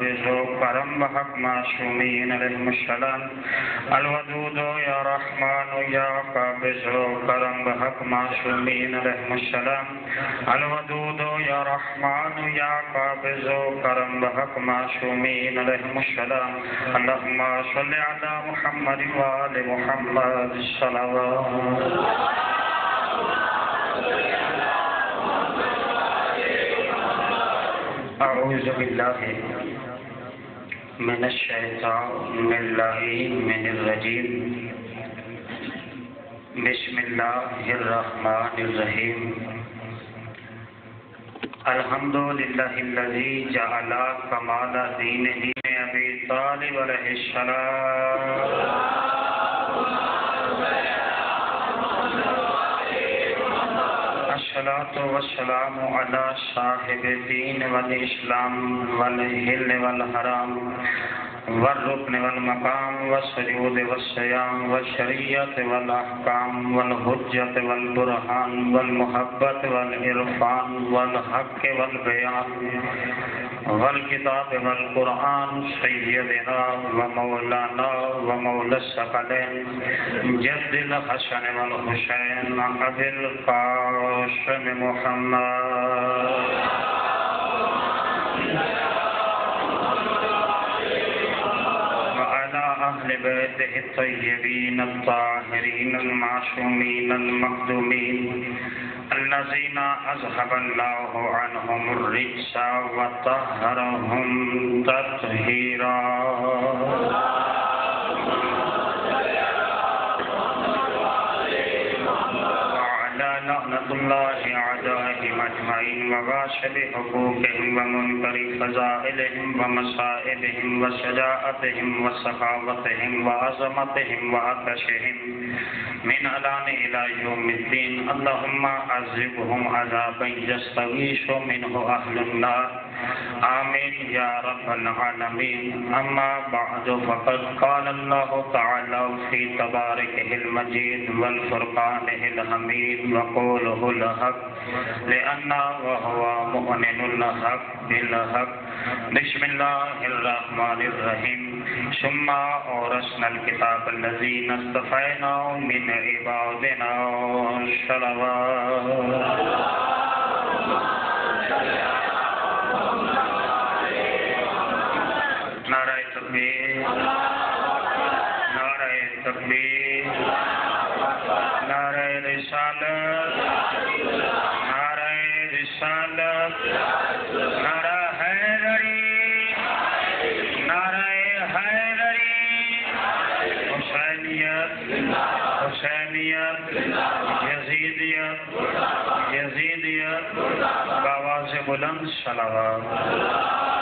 قابض و کرم بحق معصومین علیہم السلام الودود یا رحمان یا قابض و کرم بحق معصومین علیہم السلام الودود یا رحمان یا قابض و کرم بحق معصومین علیہم السلام اللہم صلی علی محمد و آل محمد صلوات اعوذ باللہ من الشیطان اللعین الرجیم بسم اللہ الرحمن الرحیم الحمدللہ الذی جعل کمال دینہ ابی طالب علیہ السلام الصلاة والسلام على صاحب الدين والإسلام والحل والحرام والركن والمقام والسجود والصيام والشريعة والأحكام والحجة والبرهان والمحبة والعرفان والحق والبيان والكتاب والقرآن سيدنا ومولانا ومولى الثقلين جد الحسن والحسين أبي القاسم محمد أهل بيته الطيبين الطاهرين المعصومين المخدومين الذين أذهب الله عنهم الرجس وطهرهم تطهيرا لعنة الله أعدائهم أجمعين وغاشل حقوقهم ومنكر فضائلهم ومصائبهم وشجاعتهم وسخاوتهم وعظمتهم وعطشهم من الآن إلى يوم الدين اللهم عذبهم عذابا يستغيث منه أهل النار آمين يا رب العالمين أما بعد فقد قال الله تعالى في تباركه المجيد والفرقانه الحميد وقوله الحق لأن وهو مؤمن الحق بالحق بسم الله الرحمن الرحيم ثم أورثنا الكتاب الذين اصطفينا من عبادنا صلوات نعرہ تکبیر نعرہ تکبیر نعرہ رسالت نعرہ رسالت نعرہ حیدری نعرہ حیدری حسینیت حسینیت یزیدیت یزیدیت بآواز بلند صلوات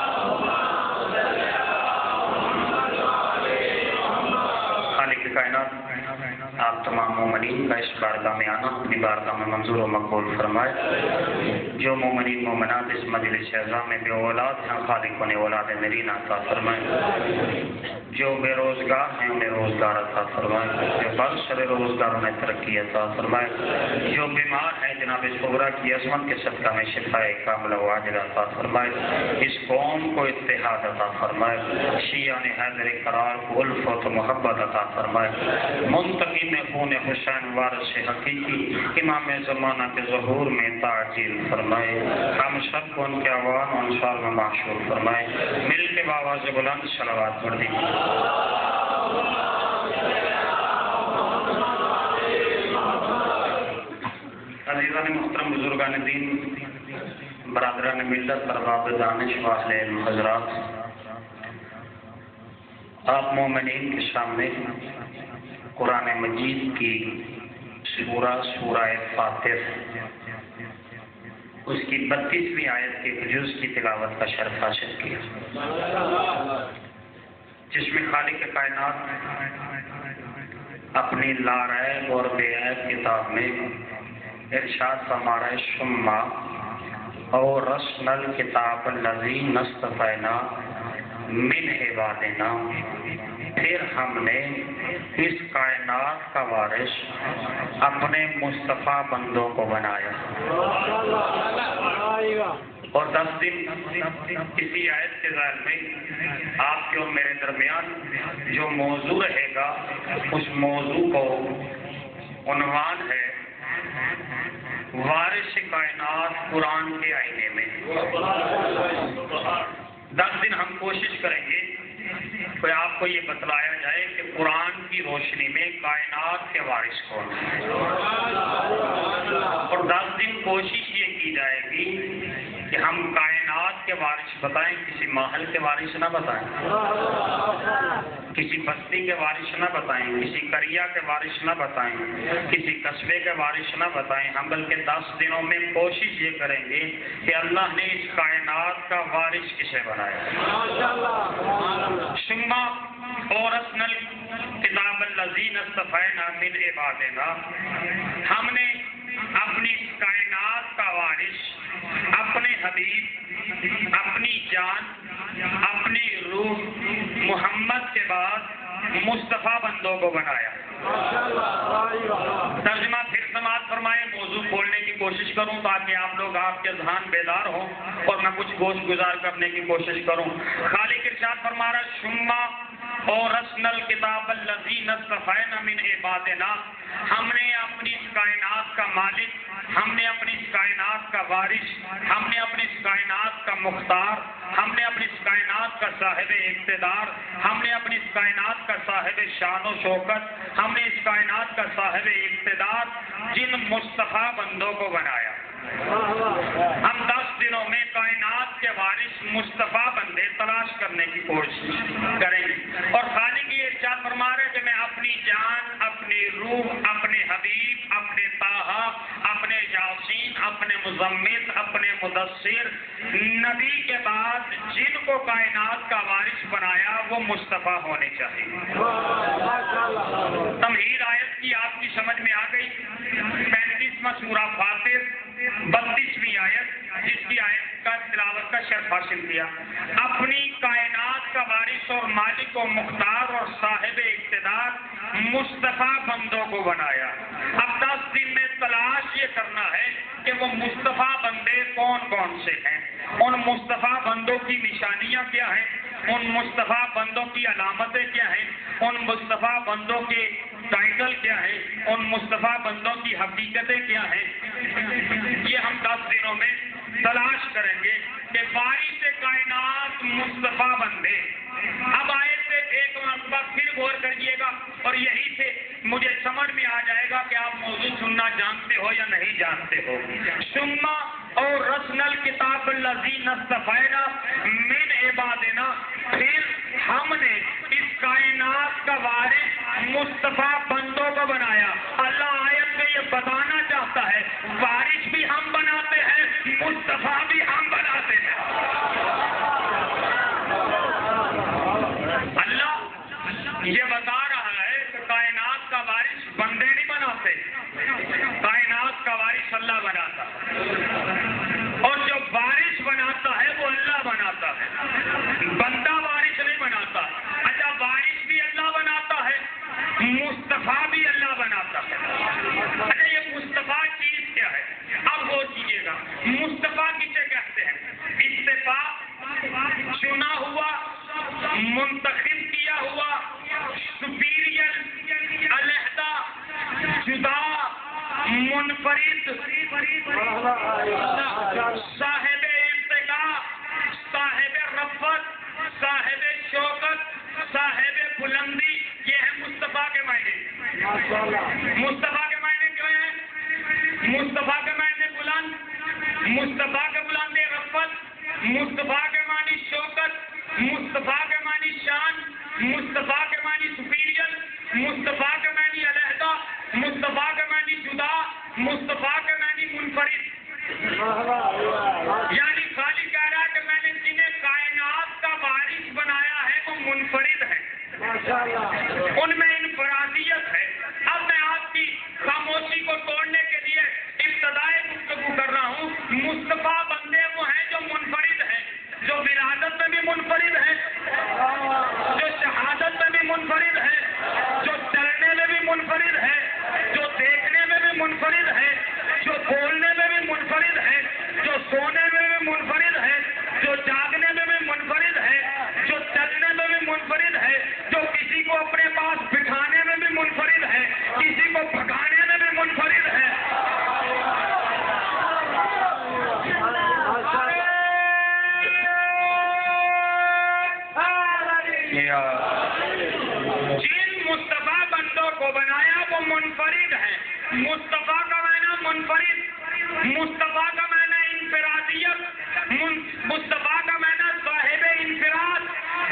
کائنات آپ تمام مومنین کا اس بارگاہ میں آنا اپنی بارگاہ میں منظور و مقبول فرمائے جو مومنین مومنات اس مجلس اعظم میں بے اولاد ہیں خالق انہیں اولاد نرین عطا فرمائے جو بے روزگار ہیں انہیں روزگار عطا فرمائے جو برسر روزگار انہیں ترقی عطا فرمائے جو بیمار ہیں جناب صغرا کی عظمت کے صدقہ میں شفاء کاملہ و عاجل عطا فرمائے اس قوم کو اتحاد عطا فرمائے شیعان حیدر قرار کو الفت و محبت عطا فرمائے منتقم خون حسین وارث حقیقی امام زمانہ کے ظہور میں تعجیل فرمائے ہم سب کو ان کے عوام و انصار میں معشور فرمائے مل کے بآواز بلند صلوات پڑھ دیجیے عزیزان محترم بزرگان دین برادران ملت ارباب دانش واہل علم حضرات آپ مومنین کے سامنے قرآن مجید کی سورہ فاطر اس کی 32ویں آیت کے جز کی تلاوت کا شرف حاصل کیا جس میں خالق کائنات اپنی لارائب اور بے عیب کتاب میں ارشاد فرما رہا ہے ثم اورثنا الکتاب الذین اصطفینا من عبادنا پھر ہم نے اس کائنات کا وارث اپنے مصطفیٰ بندوں کو بنایا اور 10 دن کسی آیت کے ذیل میں آپ کے اور میرے درمیان جو موضوع رہے گا اس موضوع کو عنوان ہے وارث کائنات قرآن کے آئینے میں۔ 10 دن ہم کوشش کریں گے کہ آپ کو یہ بتلایا جائے کہ قرآن کی روشنی میں کائنات کے وارث کون ہیں، اور 10 دن کوشش یہ کی جائے گی کہ ہم کائنات کے وارث بتائیں، کسی ماحول کے وارث نہ بتائیں، کسی بستی کے وارث نہ بتائیں، کسی قریہ کے وارث نہ بتائیں، کسی قصبے کے وارث نہ بتائیں۔ ہم بلکہ 10 دنوں میں کوشش یہ کریں گے کہ اللہ نے اس کائنات کا وارث کسے بنایا۔ ثم اورثنا الکتاب الذین اصطفینا من عبادنا، ہم نے اپنی اس کائنات کا وارث اپنے حبیب، اپنی جان، اپنی روح محمد کے بعد مصطفیٰ بندوں کو بنایا۔ ترجمہ پھر سماعت فرمائے، موضوع کھولنے کی کوشش کروں تاکہ آپ لوگ آپ کے ذہن بیدار ہوں اور میں کچھ گوشت گزار کرنے کی کوشش کروں۔ خالق ارشاد فرما رہا ثم اورثنا الکتاب الذین اصطفینا من عبادنا، ہم نے اپنی اس کائنات کا مالک، ہم نے اپنی اس کائنات کا وارث، ہم نے اپنی اس کائنات کا مختار، ہم نے اپنی اس کائنات کا صاحب اقتدار، ہم نے اپنی اس کائنات کا صاحب شان و شوکت، ہم نے اس کائنات کا صاحب اقتدار جن مصطفیٰ بندوں کو بنایا۔ ہم 10 دنوں میں کائنات کے وارث مصطفیٰ بندے تلاش کرنے کی کوشش کریں گے، اور خالق یہ ارشاد فرما رہے کہ میں اپنی جان، اپنی روح، اپنے حبیب، اپنے طٰہٰ، اپنے یاسین، اپنے مزمل، اپنے مدثر نبی کے بعد جن کو کائنات کا وارث بنایا وہ مصطفیٰ ہونے چاہیے۔ تمہید آیت کی آپ کی سمجھ میں آ گئی۔ 35واں سورہ فاطر 32ویں آیت، جس کی آیت کا تلاوت کا شرف حاصل کیا۔ اپنی کائنات کا وارث اور مالک و مختار اور صاحب اقتدار مصطفیٰ بندوں کو بنایا۔ اب 10 دن میں تلاش یہ کرنا ہے کہ وہ مصطفیٰ بندے کون کون سے ہیں، ان مصطفیٰ بندوں کی نشانیاں کیا ہیں، ان مصطفیٰ بندوں کی علامتیں کیا ہیں، ان مصطفیٰ بندوں کے ٹائٹل کیا ہیں، ان مصطفیٰ بندوں کی حقیقتیں کیا ہیں۔ یہ ہم 10 دنوں میں تلاش کریں گے کہ وارث کائنات مصطفیٰ بندے۔ اب آیت پہ ایک مرتبہ پھر غور کریے گا اور یہی سے مجھے سمجھ میں آ جائے گا کہ آپ موضوع سننا جانتے ہو یا نہیں جانتے ہو۔ ثم اورثنا الکتاب الذین اصطفینا من عبادنا، پھر ہم نے اس کائنات کا وارث مصطفیٰ بندوں کو بنایا۔ اللہ آیت میں یہ بتانا چاہتا ہے وارث بھی ہم بناتے ہیں، مصطفیٰ بھی ہم بناتے ہیں۔ اللہ یہ بتا رہا ہے کہ کائنات کا وارث بندے نہیں بناتے، کائنات کا وارث اللہ بناتا ہے، اور جو وارث بناتا ہے وہ اللہ بناتا ہے، بندہ وارث نہیں بناتا۔ اچھا، وارث بھی اللہ بناتا ہے، مصطفیٰ بھی اللہ بناتا ہے۔ اچھا، یہ مصطفیٰ چیز کیا ہے؟ اب وہ چیزے گا مصطفیٰ کسے کہتے ہیں؟ اتفاق، چنا ہوا، منتخب کیا ہوا، سپیریئر، علیحدہ، جدا، منفرد، صاحب ارتقاء، صاحب رفعت، صاحب شوکت، صاحب بلندی، یہ ہے مصطفیٰ کے معنی۔ مصطفیٰ کے معنی کیا ہے؟ مصطفیٰ کے معنی بلند، مصطفیٰ کے بلند رفعت، مصطفیٰ کے معنی شوکت، مصطفیٰ کے معنی شان، مصطفیٰ کے معنی سپیریئر، مصطفیٰ کے معنی علیحدہ، مصطفیٰ کے معنی جدا، مصطفیٰ کے معنی منفرد۔ یعنی خالی کہہ رہا ہے کہ میں نے جنہیں کائنات کا وارث بنایا ہے وہ منفرد ہے، ان میں انفرادیت ہے۔ اب میں آپ کی خاموشی کو توڑنے کے لیے ابتدائی گفتگو کر رہا ہوں۔ مصطفیٰ بندے وہ ہیں جو منفرد ہیں، جو ولادت میں بھی منفرد ہیں، جو شہادت میں بھی منفرد ہیں، جو چلنے میں بھی منفرد ہیں، جو دیکھنے میں بھی منفرد ہیں، جو بولنے میں بھی منفرد ہیں، جو سونے میں بھی منفرد جن مصطفیٰ بندوں کو بنایا وہ منفرد ہیں. مصطفیٰ کا معنی منفرد، مصطفیٰ کا معنی انفرادیت، مصطفیٰ کا معنی صاحب انفراد.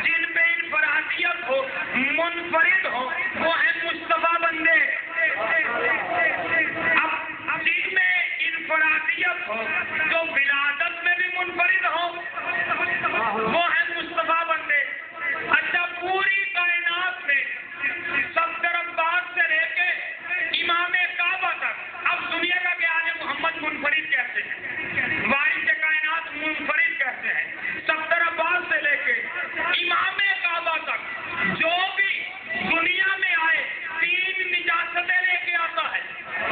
جن پہ انفرادیت ہو، منفرد ہو، وہ ہیں مصطفیٰ بندے. اب جن میں انفرادیت ہو، جو ولادت میں بھی منفرد ہو، وہ ہیں مصطفیٰ بندے. اچھا، پوری کائنات میں صفدر عباس سے لے کے امام کعبہ تک اب دنیا کا کہ آل محمد منفرد کہتے ہیں، وارث کائنات منفرد کہتے ہیں. صفدر عباس سے لے کے امام کعبہ تک جو بھی دنیا میں آئے 3 نجاستیں لے کے آتا ہے.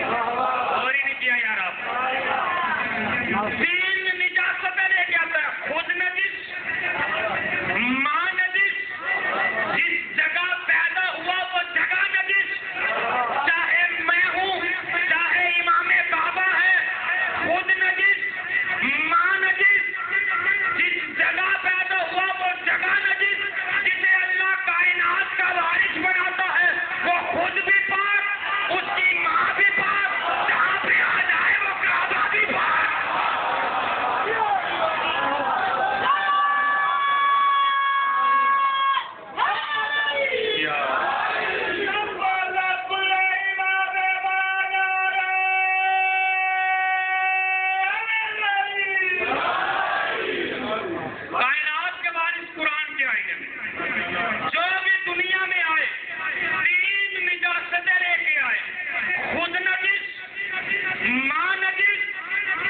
اور ہی نہیں کیا یار آپ، 3 نجاستیں لے کے آتا ہے. خود نجس، ماں نجس، جس جگہ پیدا ہوا وہ جگہ نجس، چاہے میں ہوں چاہے امام کعبہ ہے، خود نجس، ماں نجس، جس جگہ پیدا ہوا وہ جگہ نجس. جسے اللہ کائنات کا وارث بناتا ہے وہ خود بھی پاک، اس کی ماں بھی پاک، جہاں پہ آ جائے وہ کعبہ بھی پاک. کائنات کے وارث قرآن کے آئینے میں جو بھی دنیا میں آئے 3 نجاستیں لے کے آئے. خود نجس، ماں نجس،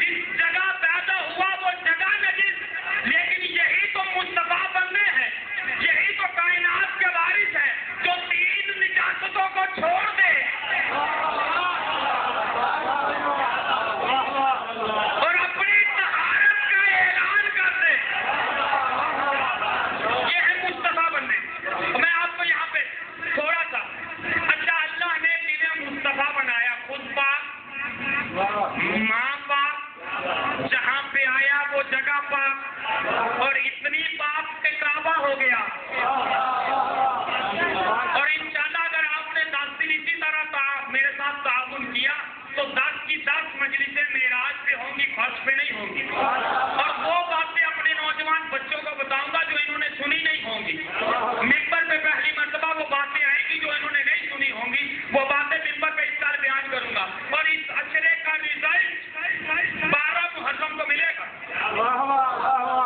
جس جگہ پیدا ہوا وہ جگہ نجس. لیکن یہی تو مصطفیٰ بندے ہیں، یہی تو کائنات کے وارث ہیں جو 3 نجاستوں کو چھوڑ دے اور اپنی طہارت کا اعلان کر دے. یہ ہے مصطفیٰ بندے. میں آپ کو یہاں پہ تھوڑا سا، اچھا اللہ نے جنہیں مصطفیٰ بنایا خود پاک، ماں پاک، جہاں پہ آیا وہ جگہ پاک، اور اتنی پاک کہ کعبہ ہو گیا. اور انشاءاللہ اگر آپ نے 10 دن اسی طرح میرے ساتھ تعاون کیا تو 10 کی 10 مجلسیں معراج پہ ہوں گی، فرش پہ نہیں ہوں گی. اور وہ باتیں اپنے نوجوان بچوں کو بتاؤں گا جو انہوں نے سنی نہیں ہوں گی. ممبر پہ پہلی مرتبہ وہ باتیں آئیں گی جو انہوں نے نہیں سنی ہوں گی، وہ باتیں ممبر پہ اس طرح بیان کروں گا. اور اس اشرے کا رزلٹ 12 محرم کو ملے گا.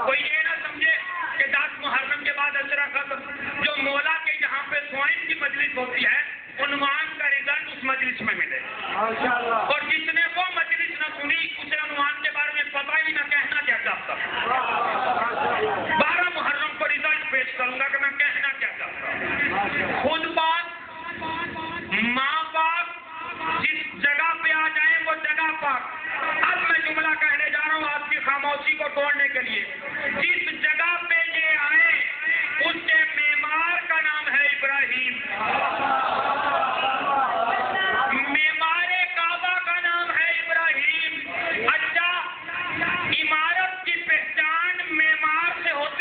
کوئی یہ نہ سمجھے کہ 10 محرم کے بعد اشرا ختم. جو مولا کے یہاں پہ سوائن کی مجلس ہوتی ہے، عنوان کا رزلٹ اس مجلس میں ملے. اور جس نے وہ مجلس نہ سنی اسے عنوان کے بارے میں پتہ ہی نہ کہنا کیا چاہتا. 12 محرم کو رزلٹ پیش کروں گا کہ میں کہنا کیا چاہتا. خود پاک، ماں پاک، جس جگہ پہ آ جائیں وہ جگہ پاک. اب میں جملہ کہنے جا رہا ہوں آپ کی خاموشی کو توڑنے کے لیے. جس جگہ پہ یہ آئے اس کے معمار کا نام ہے ابراہیم. معمار کعبہ کا نام ہے ابراہیم. اچھا، عمارت کی پہچان معمار سے ہوتی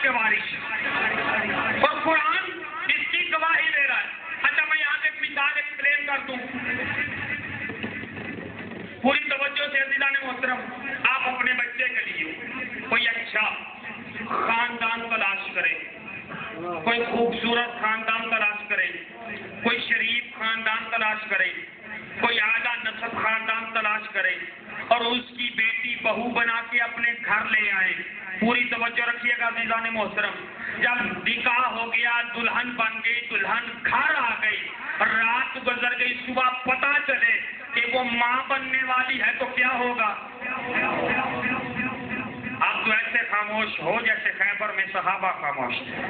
کے وارث اور قرآن اس کی گواہی دے رہا ہے. اچھا میں یہاں سے ایک مثال ایکسپلین کر دوں پوری توجہ سے عزیزان محترم. آپ اپنے بچے کے لیے کوئی اچھا خاندان تلاش کریں, کوئی خوبصورت خاندان تلاش کریں, کوئی شریف خاندان تلاش کریں, کوئی اعلیٰ نسب خاندان تلاش کریں اور اس کی بیٹی بہو بنا کے اپنے گھر لے آئیں. پوری توجہ رکھیے گا عزیزان محترم. جب نکاح ہو گیا, دلہن بن گئی, دلہن گھر آ گئی, رات گزر گئی, صبح پتہ چلے کہ وہ ماں بننے والی ہے تو کیا ہوگا؟ آپ تو ایسے خاموش ہو جیسے خیبر میں صحابہ خاموش تھے.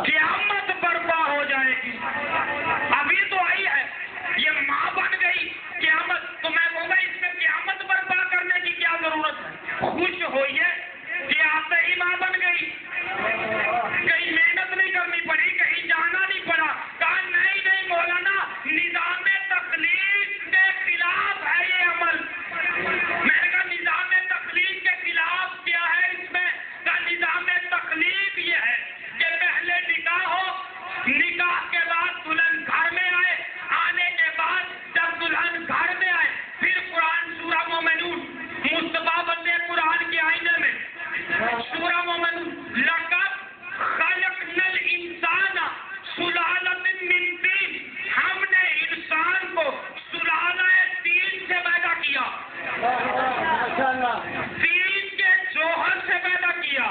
قیامت برپا ہو جائے گی. ابھی تو آئی ہے, یہ ماں بن گئی, قیامت. تو میں کہوں گا اس میں قیامت برپا کرنے کی کیا ضرورت ہے؟ خوش ہوئیے کہ آتے ہی ماں بن گئی. کہیں محنت نہیں کرنی پڑی, کہیں جانا نہیں پڑا. کہا نہیں مولانا, نظام تخلیق کے خلاف ہے یہ عمل. میں نے کہا نظام تخلیق کے خلاف کیا ہے اس میں؟ کہا نظام تخلیق یہ ہے کہ پہلے نکاح ہو, نکاح کے بعد دلہن گھر میں آئے, آنے کے بعد جب دلہن گھر میں آئے پھر قرآن سورہ مومنون مصطفیٰ بندے قرآن کے آئینے میں سورہ مومنون لقد خلقنا الانسان سلالۃ من طین, ہم نے انسان کو سلالہ طین سے پیدا کیا, طین کے جوہر سے پیدا کیا,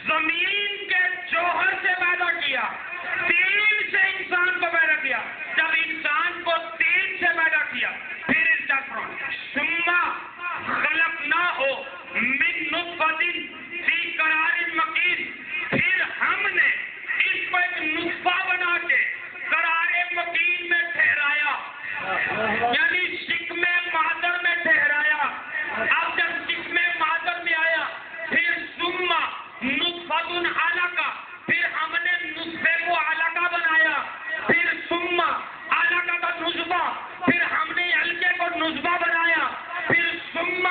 زمین کے جوہر سے پیدا کیا, طین سے انسان کو پیدا کیا. جب انسان کو طین سے پیدا کیا پھر ثم خلقناہ من نطفۃ فی قرار مکین, پھر ہم نے اس کو ایک نطفہ بنا کے قرار مکین میں ٹھہرایا, یعنی شکم مادر میں ٹھہرایا. اب جب شکم مادر میں آیا پھر ثم نطفۃ علقہ, پھر ہم نے نطفے کو علقہ بنایا, پھر ثم علقہ نطفہ, پھر ہم نے علقے کو نطفہ بنایا, پھر ثم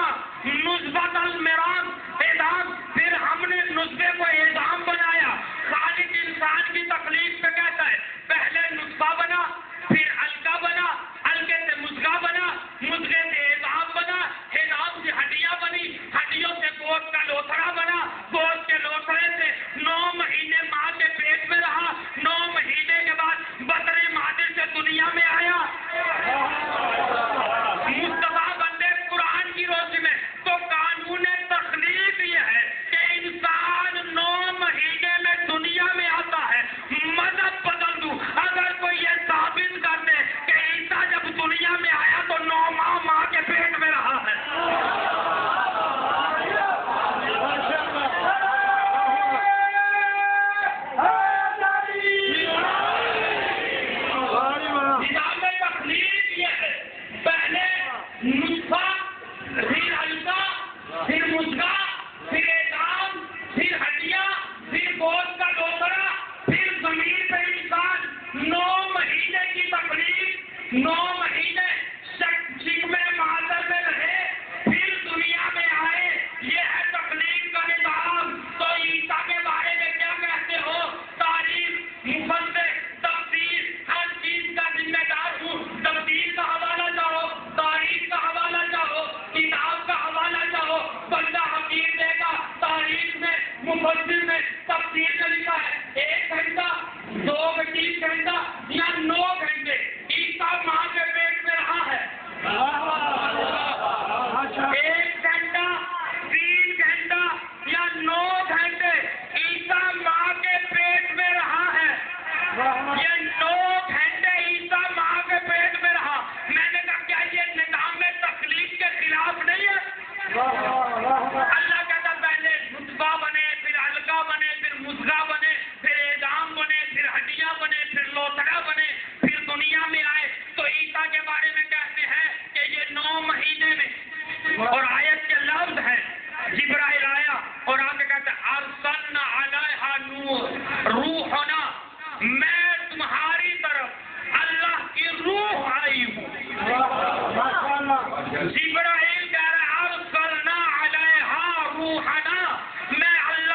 نطفۃ المرام اعظام, پھر ہم نے نطفے کو اعظام بنایا. خالق انسان کی تخلیق میں کہتا ہے پہلے نطفہ بنا, پھر علقہ بنا, علقے سے مضغہ بنا, مضغے سے اعظام بنا, اعظام سے ہڈیاں بنی, ہڈیوں سے گوشت کا لوتھڑا بنا, گوشت کے لوتھڑے سے 9 مہینے ماں کے پیٹ میں رہا, 9 مہینے کے بعد بطن مادر سے دنیا میں آیا. مصطفیٰ بندے قرآن کی روشنی میں تو قانون تخلیق یہ ہے کہ انسان 9 مہینے میں دنیا میں آتا ہے. مذہب بدل دوں, اگر کوئی یہ ثابت کر دے کہ عیسیٰ جب دنیا میں آیا تو 9 ماہ ماں کے پیٹ میں رہا ہے. نظام تخلیق یہ ہے, پہلے نطفہ, پھر علقہ, پھر مضغہ, پھر اعظام, پھر ہڈیاں, پھر گوشت کا لوتھڑا, پھر زمین پہ انسان. 9 مہینے کی تخلیق, 9 مہینے شکم مادر میں رہے, پھر دنیا میں آئے. یہ ہے تخلیق کا نظام. تو عیسیٰ کے بارے میں کیا کہتے ہو؟ تاریخ, مفسر, تفسیر, ہر چیز کا ذمہ دار ہوں. تفسیر کا حوالہ چاہو, تاریخ کا حوالہ چاہو, کتاب کا حوالہ چاہو, بندہ حقیق دے گا. تاریخ میں, مفسر میں, تفسیر میں لکھا ہے 1 گھنٹہ, 2 گھنٹہ یا 9 گھنٹے عیسیٰ ماں کے پیٹ میں رہا ہے. 1 گھنٹہ, 3 گھنٹہ یا 9 گھنٹے عیسیٰ ماں کے پیٹ میں رہا ہے. یہ 9 گھنٹے عیسیٰ ماں کے پیٹ میں رہا. میں نے کہا کیا یہ نظام تخلیق کے خلاف نہیں ہے؟ اللہ کہتا پہلے نطفہ بنے, پھر علقہ بنے, پھر مضغہ بنے, پھر اعظام بنے, پھر ہڈیاں بنے, پھر لوتھڑا بنے, پھر دنیا میں آئے. تو عیسیٰ کے بارے میں کہتے ہیں کہ یہ 9 مہینے میں, اور آیت کے لفظ ہے جبرائیل آیا اور آگے کہتا ہے ارسلنا علیہا نور روحنا, میں تمہاری طرف اللہ کی روح آئی ہوں. جبرائیل کہہ رہا ہے ارسلنا علیہا روحنا, میں اللہ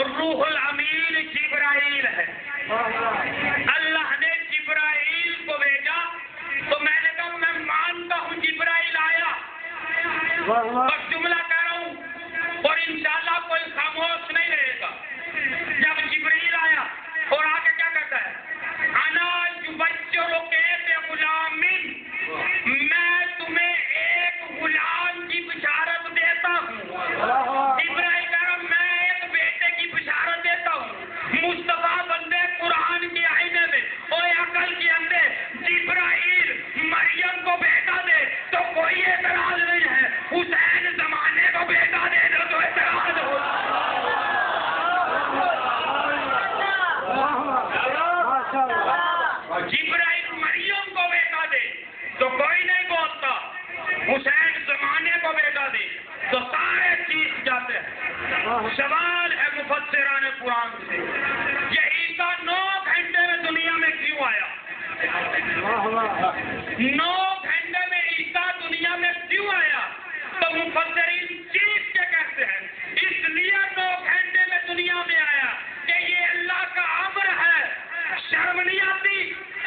روح الامین جبرائیل ہے. اللہ نے جبرائیل کو بھیجا تو میں نے کہا میں مانتا ہوں جبرائیل آیا اور جملہ کہہ رہا ہوں اور انشاءاللہ کوئی خاموش نہیں رہے گا. جب جبرائیل آیا اور آگے کیا کہتا ہے انا یبشرک بغلام، میں تمہیں ایک غلام کی بشارت دیتا ہوں. جبرائیل کہہ رہا میں ایک بیٹے کی بشارت دیتا ہوں. مصطفیٰ بندے قرآن کے آئینے میں اوے عقل کے اندر جبرائیل مریم کو بیٹا دے تو کوئی اعتراض نہیں ہے، حسین زمانے کو بیٹا دے دو تو اعتراض ہو. جبرائیل مریم کو بیٹا دے تو کوئی نہیں بولتا، حسین زمانے کو بیٹا دے تو سارے چیخ جاتے ہیں. سوال ہے مفسران قرآن سے، یہ عیسیٰ 9 گھنٹے میں دنیا میں کیوں آیا؟ 9 گھنٹے میں عیسیٰ دنیا میں کیوں آیا؟ تو مفسرین چیخ کے کہتے ہیں اس لیے 9 گھنٹے میں دنیا میں آیا کہ یہ اللہ کا امر ہے. شرم نہیں آتی،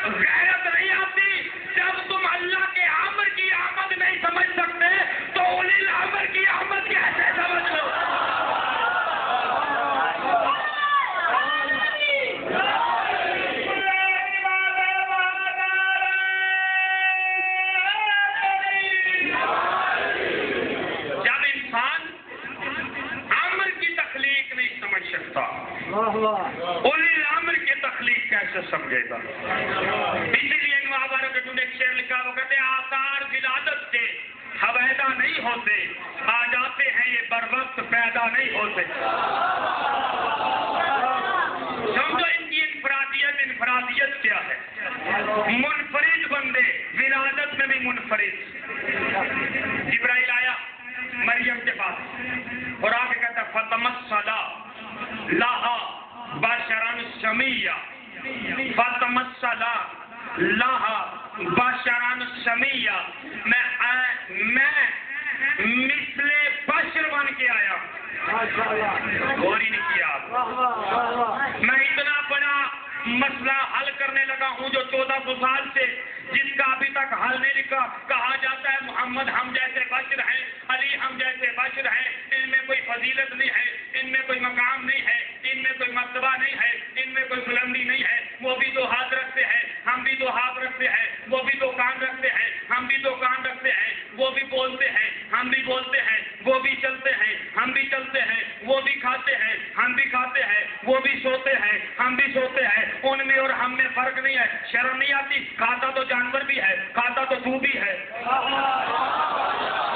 غیرت نہیں آتی؟ جب تم اللہ کے امر کی آمد نہیں سمجھ سکتے تو اولی الامر کی آمد کیسے سمجھ لو؟ جب انسان امر کی تخلیق نہیں سمجھ سکتا اولی الامر کی تخلیق کیسے سمجھے گا؟ اسی لیے نوابارہ کے نے ایک شعر لکھا، وہ کہتے ہیں آثار ولادت کے حویدہ نہیں ہوتے، آ جاتے ہیں یہ بر وقت پیدا نہیں ہوتے. سمجھو ان کی انفرادیت کیا ہے؟ منفرد بندے، ولادت میں بھی منفرد. جبرائیل آیا مریم کے پاس اور آگے کہتا ہے فتمثل لہا بشرا سمیا، فتمثل لہا بشرا سمیا، میں مثل بشر بن کے آیا. غور ہی نہیں کیا آپ. میں اتنا بڑا مسئلہ حل کرنے لگا ہوں جو 1400 سال سے جس کا ابھی تک حل نہیں لکھا. کہا جاتا ہے محمد ہم جیسے بشر ہیں، علی ہم جیسے بشر ہیں، ان میں کوئی فضیلت نہیں ہے، ان میں کوئی مقام نہیں ہے، ان میں کوئی مرتبہ نہیں ہے، ان میں کوئی بلندی نہیں ہے. وہ بھی 2 ہاتھ رکھتے ہیں، ہم بھی 2 ہاتھ رکھتے ہیں. وہ بھی 2 کان رکھتے ہیں، ہم بھی 2 کان رکھتے ہیں. وہ بھی بولتے ہیں، ہم بھی بولتے ہیں. وہ بھی چلتے ہیں، ہم بھی چلتے ہیں. وہ بھی کھاتے ہیں، ہم بھی کھاتے ہیں. وہ بھی سوتے ہیں، ہم بھی سوتے ہیں. ان میں اور ہم میں فرق نہیں ہے. شرم نہیں آتی؟ کھاتا تو جانور بھی ہے، کھاتا تو تو بھی ہے،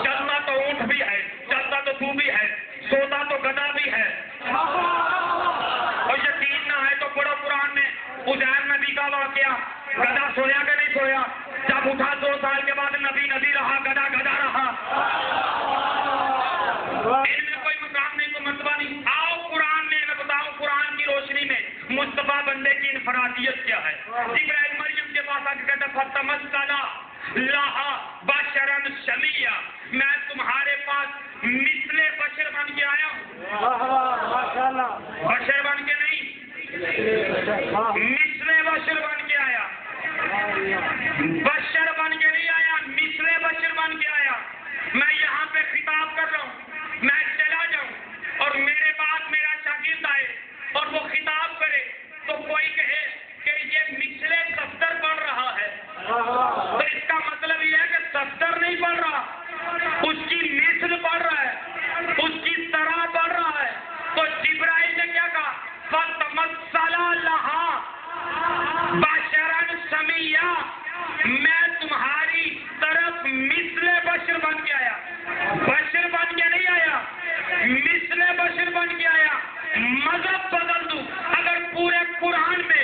چلتا تو اونٹ بھی ہے، چلتا تو تو بھی ہے، سوتا تو گدھا بھی ہے. اور یقین نہ ہے تو پڑھو قرآن میں عزیر نبی کا واقعہ. گدھا سویا کہ نہیں سویا؟ جب اٹھا 2 سال کے بعد نبی رہا، گدھا رہا. ان میں کوئی مقام نہیں، کوئی مرتبہ نہیں. آؤ قرآن میں بتاؤ، قرآن کی روشنی میں مصطفیٰ بندے کی انفرادیت کیا ہے؟ جبرائیل مریم کے پاس آ کے کہتا فتمثل لہا بشرا سمیا، میں تمہارے پاس مثل بشر بن کے آیا ہوں. بشر بن کے نہیں، مثل بشر بن کے آیا. بشر بن کے نہیں آیا، مثل بشر بن کے آیا. میں یہاں پہ خطاب کر رہا ہوں، میں چلا جاؤں اور میرے بعد میرا شاگرد آئے اور وہ خطاب کرے تو کوئی کہے کہ یہ مثل صفدر پڑھ رہا ہے، تو اس کا مطلب یہ ہے کہ صفدر نہیں پڑھ رہا، اس کی مثل پڑھ رہا ہے، اس کی طرح پڑھ رہا ہے. تو جبرائیل نے کیا کہا؟ فتمثل لہا بشرا سمیا، میں تمہاری طرف مثل بشر بن کے آیا. بشر بن کے نہیں آیا، مثل بشر بن کے آیا. مذہب بدل دوں، اگر پورے قرآن میں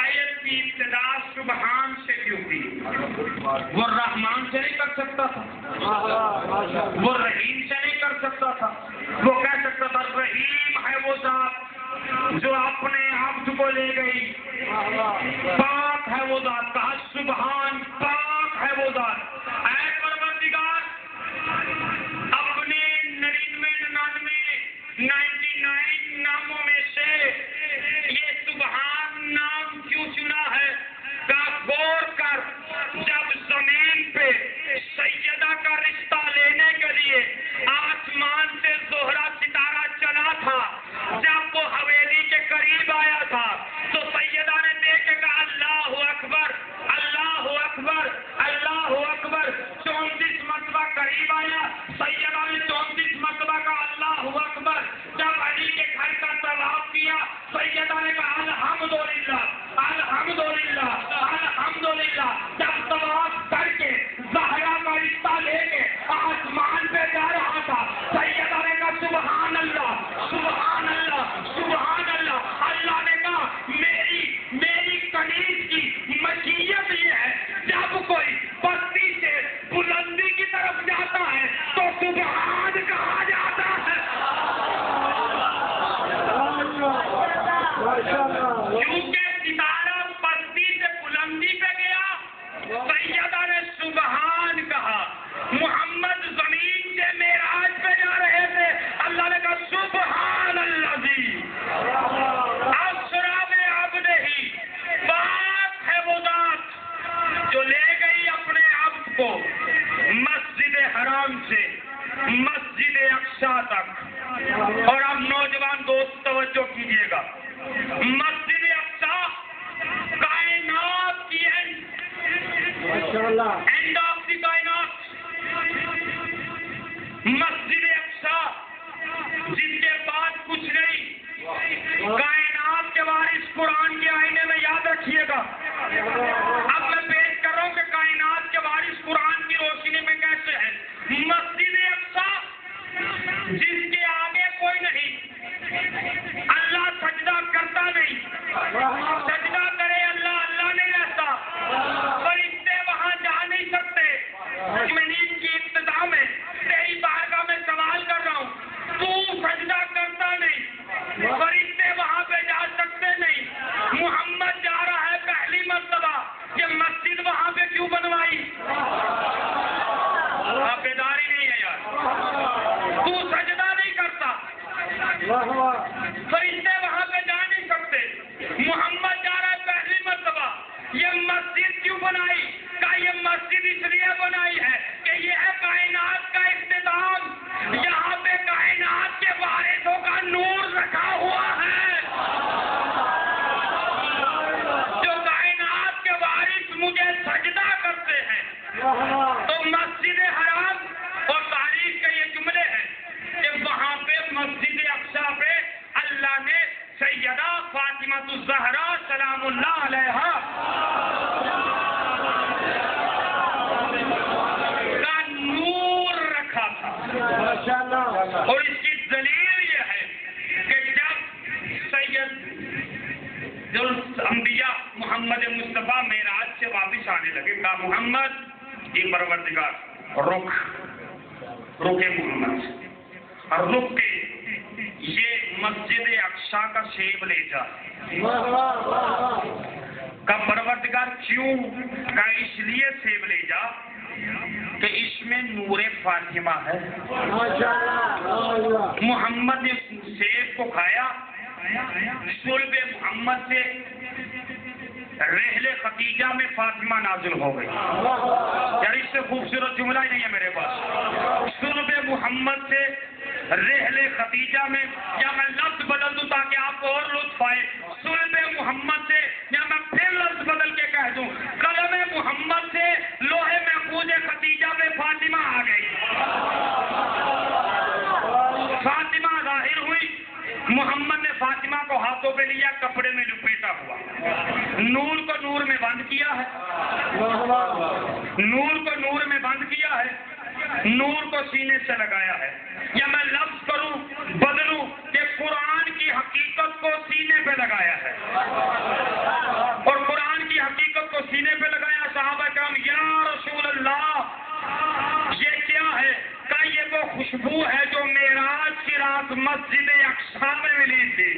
آیت کی ابتدا سبحان سے کیوں کی؟ وہ رحمان سے نہیں کر سکتا تھا، وہ رحیم سے نہیں کر سکتا تھا، وہ کہہ سکتا تھا رحیم ہے وہ ذات جو اپنے عبد کو لے گئی، پاک ہے وہ ذات، کہا سبحان، پاک ہے وہ ذات۔ اے پروردگار، اپنے 99 ناموں میں سے یہ سبحان نام کیوں چنا ہے؟ کا غور کر، جب زمین پہ سیدہ کا رشتہ لینے کے لیے آسمان سے زہرہ ستارہ چلا تھا، جب وہ حویلی کے قریب آیا تھا تو سیدہ نے دیکھ کے کہا اللہ اکبر، اللہ اکبر، اللہ اکبر، 34 مرتبہ قریب آیا، سیدہ نے 34 مرتبہ کہا اللہ اکبر۔ جب علی کے گھر کا طواف کیا، سیدہ نے کہا الحمدللہ، الحمدللہ، الحمدللہ۔ جب طواف کر کے زہرا کا رشتہ لے کے آسمان پہ جا رہا تھا، سیدہ نے کہا سبحان اللہ، سبحان اللہ، سبحان اللہ۔ اللہ نے کہا میری کنیز کی مشیت یہ ہے، جب کوئی پستی سے بلندی کی طرف جاتا ہے تو سبحان کہا جاتا ہے۔ کیونکہ ستارہ پستی سے بلندی پہ گیا، سیدہ نے سبحان کہا۔ محمد زمین سے معراج پہ جا رہے تھے، اللہ نے کہا سبحان الذی اسریٰ بعبدہ، پاک ہے وہ ذات جو لے گئی اپنے عبد کو مسجد حرام سے مسجد اقصیٰ تک۔ اور اب نوجوان دوست توجہ کیجیے گا، مسجد اقصیٰ کائنات کی اینڈ آف دی کائنات، مسجد اقصیٰ جس کے بعد کچھ نہیں۔ کائنات کے وارث قرآن کے آئینے میں یاد رکھیے گا۔ اب میں پیش کر رہا ہوں کہ کائنات کے وارث قرآن کی روشنی میں کیسے ہے۔ مسجد اقصیٰ جس کے آگے کوئی نہیں، اللہ سجدہ کرتا نہیں، سجدہ کرے اللہ، اللہ نہیں رہتا، فرشتے وہاں جا نہیں سکتے۔ زمین کی ابتدا میں تیری بارگاہ میں سوال کر رہا ہوں، تو سجدہ کرتا نہیں، فرشتے وہاں پہ جا سکتے نہیں، محمد جا رہا ہے پہلی مرتبہ، یہ مسجد وہاں پہ کیوں بنوائی؟ بیداری نہیں ہے یار، تو سجدہ نہیں کرتا، فرشتے وہاں پہ جا نہیں سکتے، محمد جا رہا ہے پہلی مرتبہ، یہ مسجد کیوں بنائی؟ کہ یہ مسجد اس لیے بنائی ہے کہ یہ ہے کائنات کا اختتام، یہاں پہ کائنات کے وارثوں کا نور رکھا ہوا ہے۔ جو کائنات کے وارث مجھے سجدہ کرتے ہیں، تو مسجد حرام اور تاریخ کے یہ جملے ہیں کہ وہاں پہ مسجد اقصیٰ پہ اللہ نے سیدہ فاطمہ الزہرا سلام اللہ علیہا کا نور رکھا تھا۔ اور اس کی دلیل یہ ہے کہ جب سید انبیاء محمد مصطفیٰ معراج سے واپس آنے لگے، کہا محمد یہ پروردگار رک محمد اور رک کے یہ مسجد اقصیٰ کا سیب لے جا۔ کا پروردگار کیوں؟ کا اس لیے سیب لے جا کہ اس میں نور فاطمہ ہے۔ محمد نے سیب کو کھایا، صلب محمد سے رحل ختیجہ میں فاطمہ نازل ہو گئی۔ یار اس سے خوبصورت جملہ ہی نہیں ہے میرے پاس۔ صلب محمد سے رحل ختیجہ میں، یا میں لفظ بدل دوں تاکہ آپ کو اور لطف آئے، صلب محمد سے، یا میں پھر لفظ بدل کے کہہ دوں قلم محمد سے لوہے محفوظ ختیجہ میں فاطمہ آ گئی۔ فاطمہ ظاہر ہوئی، محمد نے فاطمہ کو ہاتھوں پہ لیا، کپڑے میں لپیٹا ہوا، نور کو نور میں بند کیا ہے، نور کو نور میں بند کیا ہے، نور کو سینے سے لگایا ہے۔ یا میں لفظ کروں بدلوں کہ قرآن کی کی حقیقت کو سینے پہ لگایا ہے، اور قرآن کی حقیقت کو سینے پہ لگایا۔ صحابہ کرام یا رسول اللہ یہ کیا ہے؟ کہ یہ وہ خوشبو ہے جو معراج کی رات مسجد اقصیٰ میں ملی تھی۔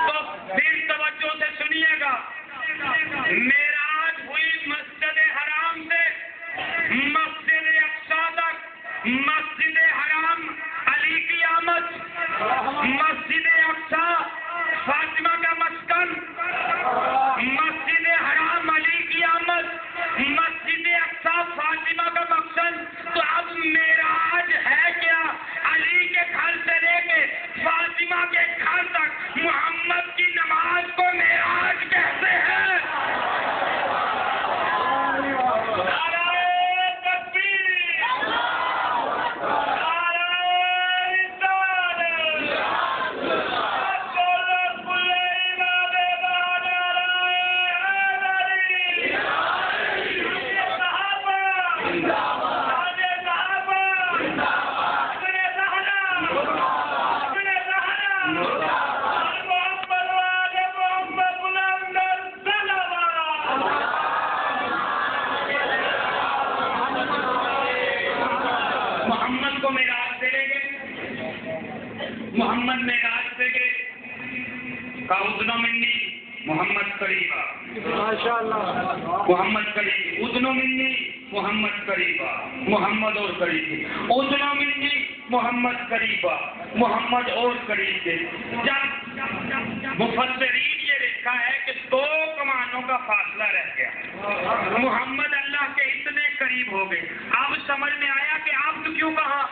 تو پھر توجہ سے سنیے گا، معراج ہوئی مسجد حرام سے مسجد اقصیٰ تک، مسجد حرام علی کی آمد، مسجد اقصیٰ فاطمہ کا مسکن، مسجد حرام علی کی آمد، مسجد اقصیٰ فاطمہ کا مقصد۔ تو اب معراج ہے کیا؟ علی کے گھر سے لے کے فاطمہ کے گھر تک محمد کی نماز کو معراج کہتے ہیں۔ محمد معراج سے گئے، اذن منی محمد قریبا، محمد قریب، اذن منی محمد قریبا، محمد اور قریب، اذن منی محمد قریبا، محمد اور قریب تھے۔ جب مفسرین یہ لکھا ہے کہ 2 کمانوں کا فاصلہ رہ گیا، محمد اللہ کے اتنے قریب ہو گئے۔ اب سمجھ میں آیا کہ عبد کیوں کہا،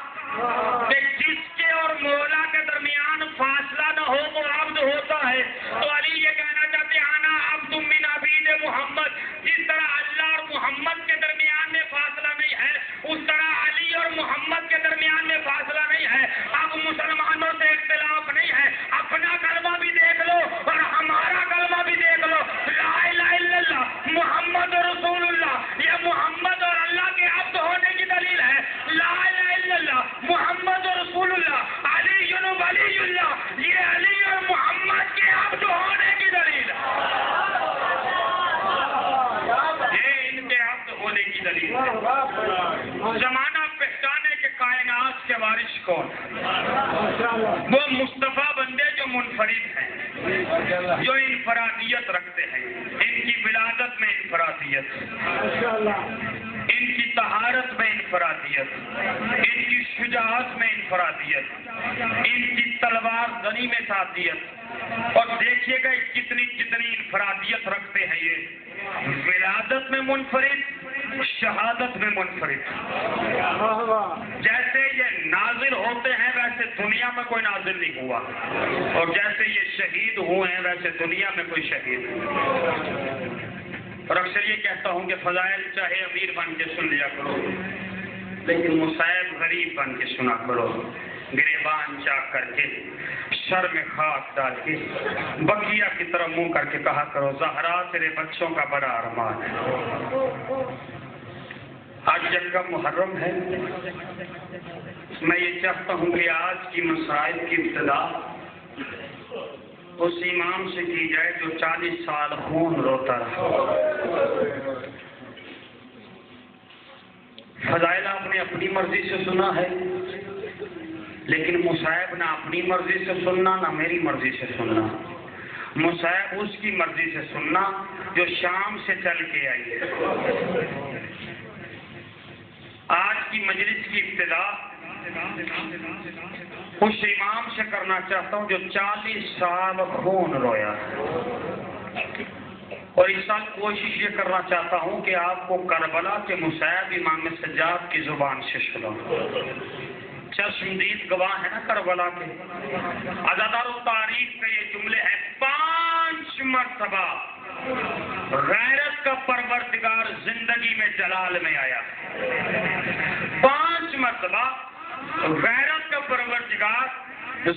کہ جس کے اور مولا کے درمیان فاصلہ نہ ہو وہ عبد ہوتا ہے۔ تو علی یہ کہنا چاہتے ہیں انا عبد من عبید محمد، جس طرح اللہ اور محمد کے درمیان میں فاصلہ نہیں ہے اس طرح علی اور محمد کے درمیان میں فاصلہ نہیں ہے۔ اب مسلمانوں سے اختلاف نہیں ہے، اپنا کلمہ بھی دیکھ لو اور ہمارا کلمہ بھی دیکھ لو، لا الہ الا اللہ محمد رسول اللہ، یہ محمد اور اللہ کے عبد ہونے کی دلیل ہے۔ لا الہ الا اللہ محمد رسول اللہ علی ولی اللہ، یہ علی اور محمد کے عبد ہونے کی دلیل ہے، یہ ان کے عبد ہونے کی دلیل ہے۔ زمانہ پہچانے کے کائنات کے وارث کون، وہ مصطفیٰ بندے جو منفرد ہیں، جو انفرادیت رکھتے ہیں، ان کی ولادت میں انفرادیت، ان کی طہارت میں انفرادیت، ان کی شجاعت میں انفرادیت، ان کی تلوار زنی میں ذاتیت، اور دیکھیے گا کتنی انفرادیت رکھتے ہیں یہ، ولادت میں منفرد، شہادت میں منفرد۔ جیسے یہ نازل ہوتے ہیں ویسے دنیا میں کوئی نازل نہیں ہوا، اور جیسے یہ شہید ہوئے ہیں ویسے دنیا میں کوئی شہید نہیں۔ اور اکثر یہ کہتا ہوں کہ فضائل چاہے امیر بن کے سن لیا کرو لیکن مصائب غریب بن کے سنا کرو، گریبان چاک کر کے، سر میں خاک ڈال کے، بقیہ کی طرح منہ کر کے کہا کرو زہرا تیرے بچوں کا بڑا ارمان ہے۔ آج یکم محرم ہے، میں یہ چاہتا ہوں کہ آج کی مسائل کی ابتدا اس امام سے کی جائے جو 40 سال خون روتا رہا۔ فضائل آپ نے اپنی مرضی سے سنا ہے، لیکن مصائب نہ اپنی مرضی سے سننا نہ میری مرضی سے سننا، مصائب اس کی مرضی سے سننا جو شام سے چل کے آئی ہے۔ آج کی مجلس کی ابتدا اس امام سے کرنا چاہتا ہوں جو 40 سال خون رویا، اور اس سال کوشش یہ کرنا چاہتا ہوں کہ آپ کو کربلا کے مصائب امام سجاد کی زبان سے سنو۔ چشمدید گواہ ہے نا کربلا کے، عزادار و تاریخ کے یہ جملے ہیں، 5 مرتبہ غیرت کا پروردگار زندگی میں جلال میں آیا، 5 مرتبہ غیرت کا پروردگار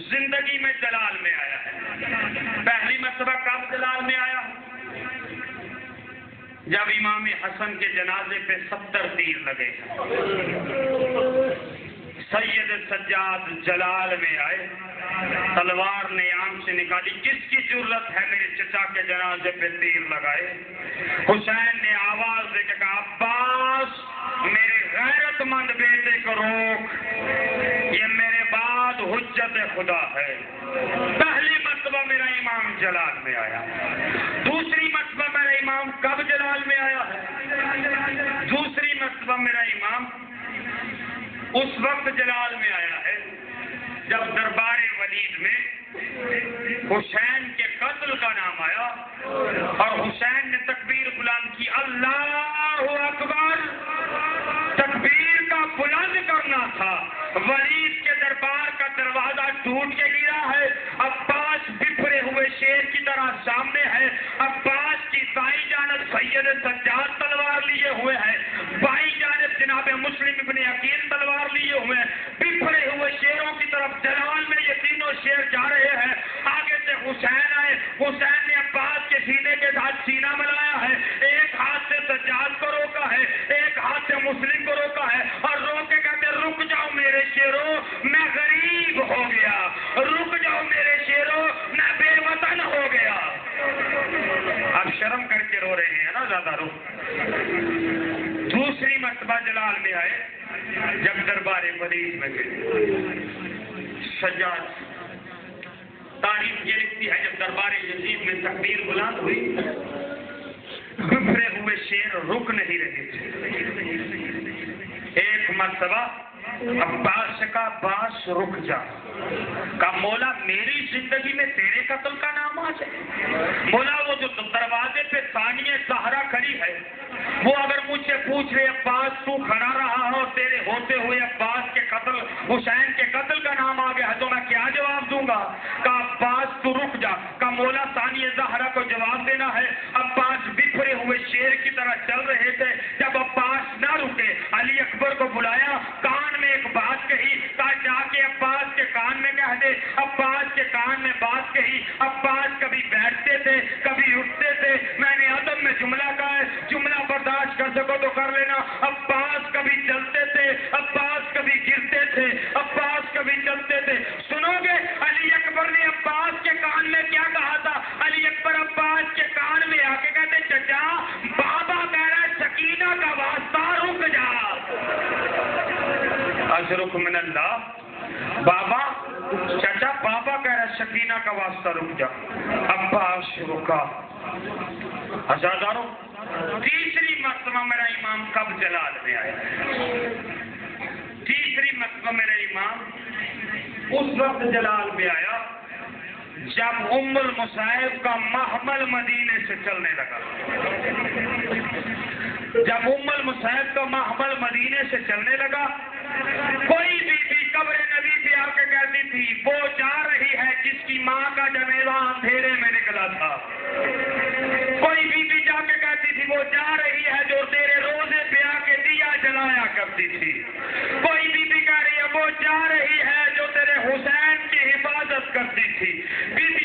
زندگی میں جلال میں آیا ہے۔ پہلی مرتبہ کب جلال میں آیا؟ جب امام حسن کے جنازے پہ 70 تیر لگے، سید سجاد جلال میں آئے، تلوار نے آنکھ سے نکالی، کس کی جرت ہے میرے چچا کے جنازے پہ تیر لگائے؟ حسین نے آواز دے کے کہا عباس میرے غیرت مند بیٹے کو روک، یہ میرے بعد حجت خدا ہے۔ پہلی مرتبہ میرا امام جلال میں آیا، دوسری مرتبہ میرا امام کب جلال میں آیا ہے؟ دوسری مرتبہ میرا امام اس وقت جلال میں آیا ہے جب دربار ولید میں حسین کے قتل کا نام آیا اور حسین نے تکبیر بلند کی، اللہ اکبر، تکبیر کا بلند کرنا تھا۔ ولید کے دربار کا دروازہ ٹوٹ کے گرا ہے، عباس بکھرے ہوئے شیر کی طرح سامنے ہے، عباس کی دائیں جانب سید سجاد تلوار لیے ہوئے ہیں، بائیں جانب جناب مسلم ابن عقیل تلوار لیے ہوئے ہیں، بکھرے ہوئے شیروں کی طرف جلال میں یہ تینوں شیر جا رہے ہیں۔ آگے سے حسین آئے، حسین نے عباس کے سینے کے ساتھ سینہ ملایا ہے، ایک ہاتھ سے سجاد کو روکا ہے، ایک ہاتھ سے مسلم کو روکا ہے اور روک کے کہتے رک جاؤ میرے شیروں، میں غریب ہو گیا، رک جاؤ میرے شیروں، میں بے وطن ہو گیا۔ اب شرم کر کے رو رہے ہیں نا زیادہ رو۔ دوسری مرتبہ جلال میں آئے جب دربار ولید میں گئے، سجاد تاریخ یہ لکھتی ہے جب دربار یزید میں تکبیر بلند ہوئی، بکھرے ہوئے شیر رک نہیں رہے تھے۔ ایک مرتبہ عباس سے کہا عباس رک جا، کہا مولا میری زندگی میں تیرے قتل کا نام آ جائے؟ مولا وہ جو دروازے پہ ثانیہ زہرا کھڑی ہے وہ اگر مجھ سے پوچھ رہے عباس تو کھڑا رہا ہو تیرے ہوتے ہوئے عباس کے قتل، حسین کے قتل کا نام آ گیا ہے تو میں کیا جواب دوں گا؟ کہا عباس تو رک جا، کہا مولا ثانیہ زہرا کو جواب دینا ہے۔ عباس بکھرے ہوئے شیر کی طرح چل رہے تھے، جب عباس نہ رکے علی اکبر کو بلایا، کان میں ایک بات کہی، کہا جا کے عباس کے کان میں کہہ دے۔ عباس کے کان میں بات کہی، عباس کبھی بیٹھتے تھے کبھی اٹھتے تھے، میں نے ادب میں جملہ کہا ہے، جملہ برداشت کر سکو تو کر لینا۔ عباس کبھی چلتے تھے، عباس کبھی گرتے تھے، عباس کبھی چلتے تھے۔ سنو گے علی اکبر نے عباس کے کان میں کیا کہا تھا؟ علی اکبر عباس کے کان میں آ کے کہتے چچا بابا کہہ رہا ہے سکینہ کا واسطہ رک جا، اشرک من اللہ، بابا چچا بابا کہہ رہا ہے سکینہ کا واسطہ رک جا۔ عباس رکا۔ ہزاروں تیسری مرتبہ میرا امام کب جلال میں آیا؟ تیسری مرتبہ میرا امام اس وقت جلال میں آیا جب ام المصائب کا محمل مدینے سے چلنے لگا۔ جب ام المصائب کا محمل مدینے سے چلنے لگا، کوئی بی بی قبر نبی پہ آ کے کہتی تھی وہ جا رہی ہے جس کی ماں کا جنازہ اندھیرے میں نکلا تھا۔ کوئی بی بی جا کے کہتی تھی وہ جا رہی ہے جو تیرے روزے پہ آ کے دیا جلایا کرتی تھی۔ کوئی بی بی کہہ رہی ہے وہ جا رہی ہے جو تیرے حسین کی حفاظت کرتی تھی۔ Be be